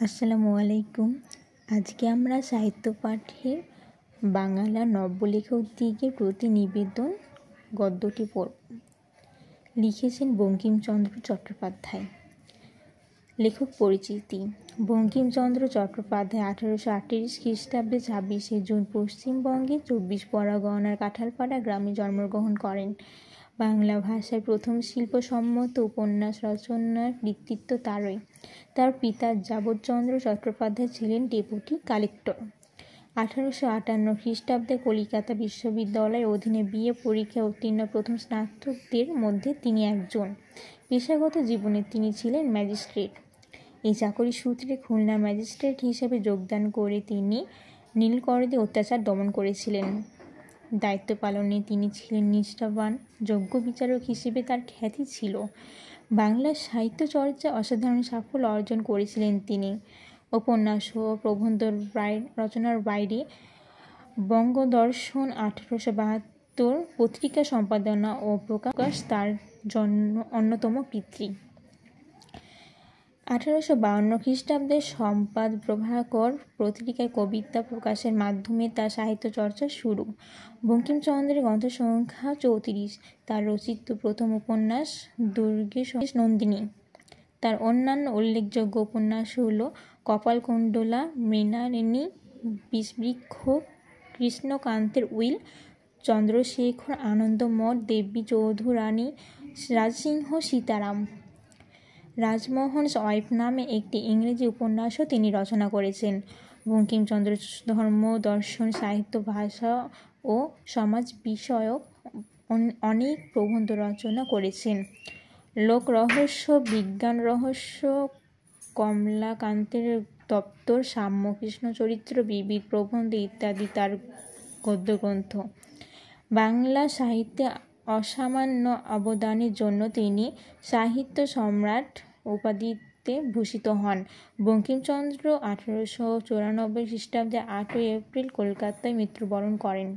আসসালামু আলাইকুম। আজকে আমরা সাহিত্য পাঠের বাংলা নব্যলেখকদিগের প্রতি নিবেদন গদ্যটি পড়ব। লিখেছেন বঙ্কিমচন্দ্র চট্টোপাধ্যায়। লেখক পরিচিতি: বঙ্কিমচন্দ্র চট্টোপাধ্যায় 1838 খ্রিস্টাব্দে 26শে জুন পশ্চিমবঙ্গে 24 পরগনার কাঁঠালপাড়া গ্রামে জন্মগ্রহণ করেন। বাংলা ভাষায় প্রথম শিল্পসম্মত উপন্যাস রচনার কৃতিত্ব তারই। তার পিতা যাবজ্চন্দ্র চট্টোপাধ্যায় ছিলেন ডেপুটি কালেক্টর। 1858 খ্রিস্টাব্দে কলিকাতা বিশ্ববিদ্যালয়ের অধীনে বিএ পরীক্ষায় উত্তীর্ণ প্রথম স্নাতকদের মধ্যে তিনি একজন। পেশাগত জীবনে তিনি ছিলেন ম্যাজিস্ট্রেট। এই চাকরি সূত্রে খুলনার ম্যাজিস্ট্রেট হিসেবে যোগদান করে তিনি নীলকরদের অত্যাচার দমন করেছিলেন। দায়িত্ব পালনে তিনি ছিলেন নিষ্ঠাবান। যোগ্য বিচারক হিসেবে তার খ্যাতি ছিল। বাংলা সাহিত্য চর্চায় অসাধারণ সাফল্য অর্জন করেছিলেন তিনি। উপন্যাস ও প্রবন্ধ রচনার বাইরে বঙ্গদর্শন 1872 পত্রিকা সম্পাদনা ও প্রকাশ তার জন্য অন্যতম কীর্তি। 1852 খ্রিস্টাব্দে সম্পাদ প্রভাকর পত্রিকায় কবিতা প্রকাশের মাধ্যমে তার সাহিত্য চর্চা শুরু। বঙ্কিমচন্দ্রের গ্রন্থসংখ্যা 34। তার রচিত প্রথম উপন্যাস দুর্গেশ নন্দিনী। তার অন্যান্য উল্লেখযোগ্য উপন্যাস হল কপালকুণ্ডলা, মৃণালিনী, বিষবৃক্ষ, কৃষ্ণকান্তের উইল, চন্দ্রশেখর, আনন্দমঠ, দেবী চৌধুরানী, রাজসিংহ, সীতারাম। রাজমোহনস ওয়াইফ নামে একটি ইংরেজি উপন্যাসও তিনি রচনা করেছেন। বঙ্কিমচন্দ্র ধর্ম, দর্শন, সাহিত্য, ভাষা ও সমাজ বিষয়ক অনেক প্রবন্ধ রচনা করেছেন। লোকরহস্য, বিজ্ঞান রহস্য, কমলাকান্তের দপ্তর, সাম্য, কৃষ্ণচরিত্র, বিবিধ প্রবন্ধ ইত্যাদি তার গদ্যগ্রন্থ। বাংলা সাহিত্যে অসামান্য অবদানের জন্য তিনি সাহিত্য সম্রাট উপাধিতে ভূষিত হন। বঙ্কিমচন্দ্র 1894 খ্রিস্টাব্দে 8ই এপ্রিল কলকাতায় মৃত্যুবরণ করেন।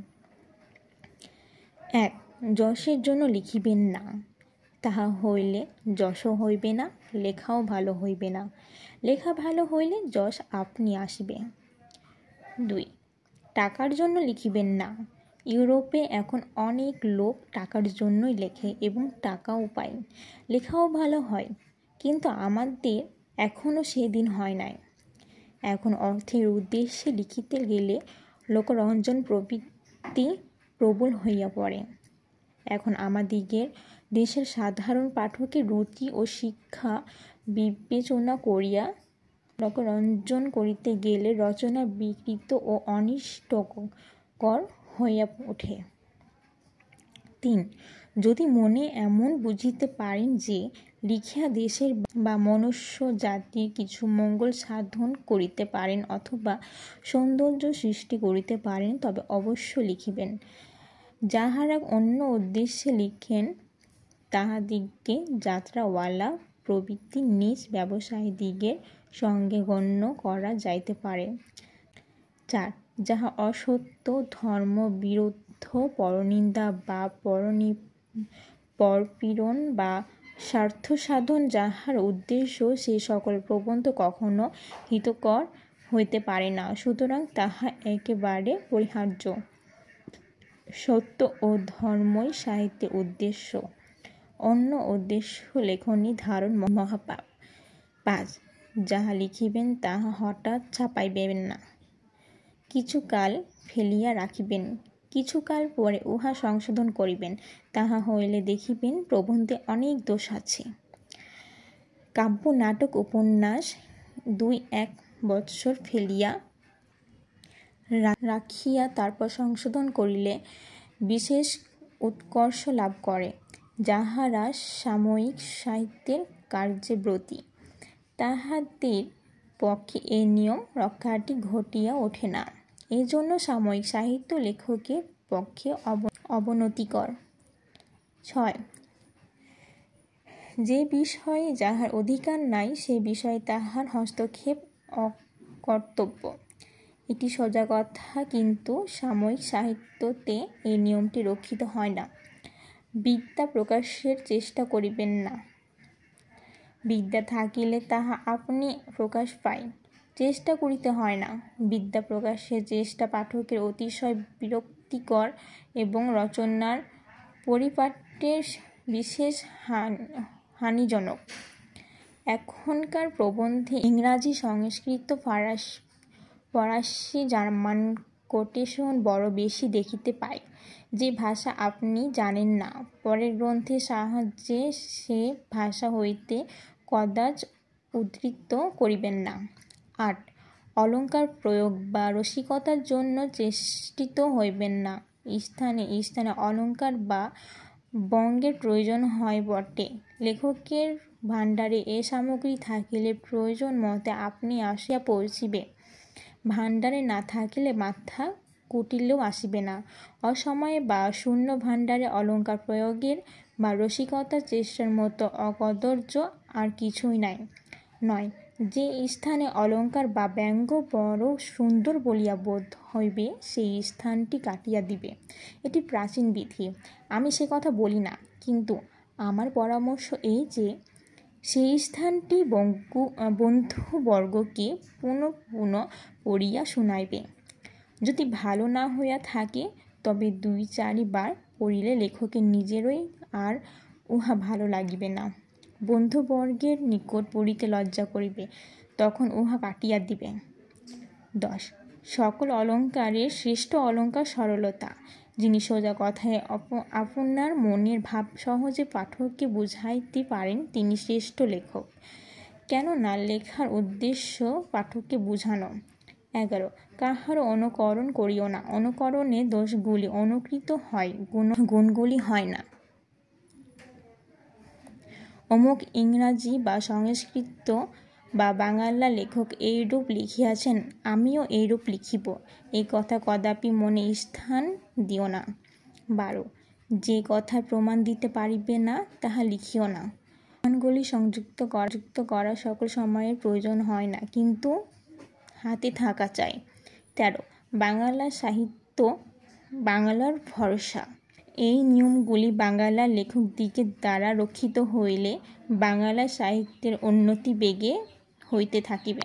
1. যশের জন্য লিখিবেন না, তাহা হইলে যশও হইবে না, লেখাও ভালো হইবে না। লেখা ভালো হইলে যশ আপনি আসিবে। 2. টাকার জন্য লিখিবেন না। ইউরোপে এখন অনেক লোক টাকার জন্যই লেখে এবং টাকাও পায়, লেখাও ভালো হয়, কিন্তু আমাদের এখনও সেদিন হয় নাই। এখন অর্থের উদ্দেশ্যে লিখিতে গেলে লোকরঞ্জন প্রবৃত্তি প্রবল হইয়া পড়ে। এখন আমাদিগের দেশের সাধারণ পাঠকের রুচি ও শিক্ষা বিবেচনা করিয়া লোকরঞ্জন করিতে গেলে রচনা বিকৃত ও অনিষ্টকর হইয়া ওঠে। 3. যদি মনে এমন বুঝিতে পারেন যে লিখিয়া দেশের বা মনুষ্য জাতির কিছু মঙ্গল সাধন করিতে পারেন অথবা সৌন্দর্য সৃষ্টি করিতে পারেন, তবে অবশ্য লিখিবেন। যাহারা অন্য উদ্দেশ্যে লিখেন তাহাদিগকে যাত্রাওয়ালা প্রভৃতি নিজ ব্যবসায়ীদিগের সঙ্গে গণ্য করা যাইতে পারে। 4. যাহা অসত্য, ধর্মবিরুদ্ধ, পরনিন্দা বা পরপীড়ন বা স্বার্থসাধন যাহার উদ্দেশ্য, সে সকল প্রবন্ধ কখনো হিতকর হইতে পারে না, সুতরাং তাহা একেবারে পরিহার্য। সত্য ও ধর্মই সাহিত্যের উদ্দেশ্য, অন্য উদ্দেশ্য লেখনী ধারণ মহাপাপ। 5. যাহা লিখিবেন তাহা হঠাৎ ছাপাইবেন না, কিছুকাল ফেলিয়া রাখিবেন, কিছুকাল পরে উহা সংশোধন করিবেন, তাহা হইলে দেখিবেন প্রবন্ধে অনেক দোষ আছে। কাব্য, নাটক, উপন্যাস 2-1 বৎসর ফেলিয়া রাখিয়া তারপর সংশোধন করিলে বিশেষ উৎকর্ষ লাভ করে। যাহারা সাময়িক সাহিত্যের কার্যে ব্রতী, তাহাদের পক্ষে এ নিয়ম রক্ষাটি ঘটিয়া ওঠে না। এজন্য সাময়িক সাহিত্য লেখকের পক্ষে অবনতিকর। 6. যে বিষয়ে যাহার অধিকার নাই, সে বিষয়ে তাহার হস্তক্ষেপ অকর্তব্য। এটি সোজা কথা, কিন্তু সাময়িক সাহিত্যতে এই নিয়মটি রক্ষিত হয় না। বিদ্যা প্রকাশের চেষ্টা করিবেন না, বিদ্যা থাকিলে তাহা আপনি প্রকাশ পায়। চেষ্টা করিতে হয় না। বিদ্যা প্রকাশের চেষ্টা পাঠকের অতিশয় বিরক্তিকর এবং রচনার পরিপাট্যের বিশেষ হানিজনক। এখনকার প্রবন্ধে ইংরাজি, সংস্কৃত, ফরাসি, জার্মান কোটেশন বড় বেশি দেখিতে পাই। যে ভাষা আপনি জানেন না, পরের গ্রন্থের সাহায্যে সে ভাষা হইতে কদাচ উদ্ধৃত করিবেন না। ৮. অলঙ্কার প্রয়োগ বা রসিকতার জন্য চেষ্টিত হইবেন না। স্থানে স্থানে অলঙ্কার বা ব্যঙ্গের প্রয়োজন হয় বটে। লেখকের ভাণ্ডারে এ সামগ্রী থাকিলে প্রয়োজন মতে আপনি আসিয়া পৌঁছিবে। ভাণ্ডারে না থাকিলে মাথা কুটিলেও আসিবে না। অসময়ে বা শূন্য ভাণ্ডারে অলঙ্কার প্রয়োগের বা রসিকতার চেষ্টার মতো অকদর্য আর কিছুই নাই। ৯. যে স্থানে অলঙ্কার বা ব্যঙ্গ বড় সুন্দর বলিয়া বোধ হইবে, সেই স্থানটি কাটিয়া দিবে। এটি প্রাচীন বিধি, আমি সে কথা বলি না, কিন্তু আমার পরামর্শ এই যে সেই স্থানটি বন্ধুবর্গকে পুনঃ পুনঃ পড়িয়া শুনাইবে। যদি ভালো না হইয়া থাকে, তবে ২-৪ বার পড়িলে লেখকের নিজেরই আর উহা ভালো লাগিবে না, বন্ধুবর্গের নিকট পড়িতে লজ্জা করিবে, তখন উহা কাটিয়া দিবে। ১০. সকল অলঙ্কারের শ্রেষ্ঠ অলঙ্কার সরলতা। যিনি সোজা কথায় আপনার মনের ভাব সহজে পাঠককে বুঝাইতে পারেন, তিনি শ্রেষ্ঠ লেখক। কেননা লেখার উদ্দেশ্য পাঠককে বুঝানো। ১১. কাহারও অনুকরণ করিও না। অনুকরণে দোষগুলি অনুকৃত হয়, গুণগুলি হয় না। অমুক ইংরাজি বা সংস্কৃত বা বাংলা লেখক এইরূপ লিখিয়াছেন, আমিও এইরূপ লিখিব, এই কথা কদাপি মনে স্থান দিও না। ১২. যে কথার প্রমাণ দিতে পারিবে না, তাহা লিখিও না। প্রমাণগুলি সংযুক্ত করা সকল সময়ের প্রয়োজন হয় না, কিন্তু হাতে থাকা চাই। ১৩. বাংলা সাহিত্য বাংলার ভরসা। এই নিয়মগুলি বাংলার লেখকদিগের দ্বারা রক্ষিত হইলে বাংলা সাহিত্যের উন্নতি বেগে হইতে থাকিবে।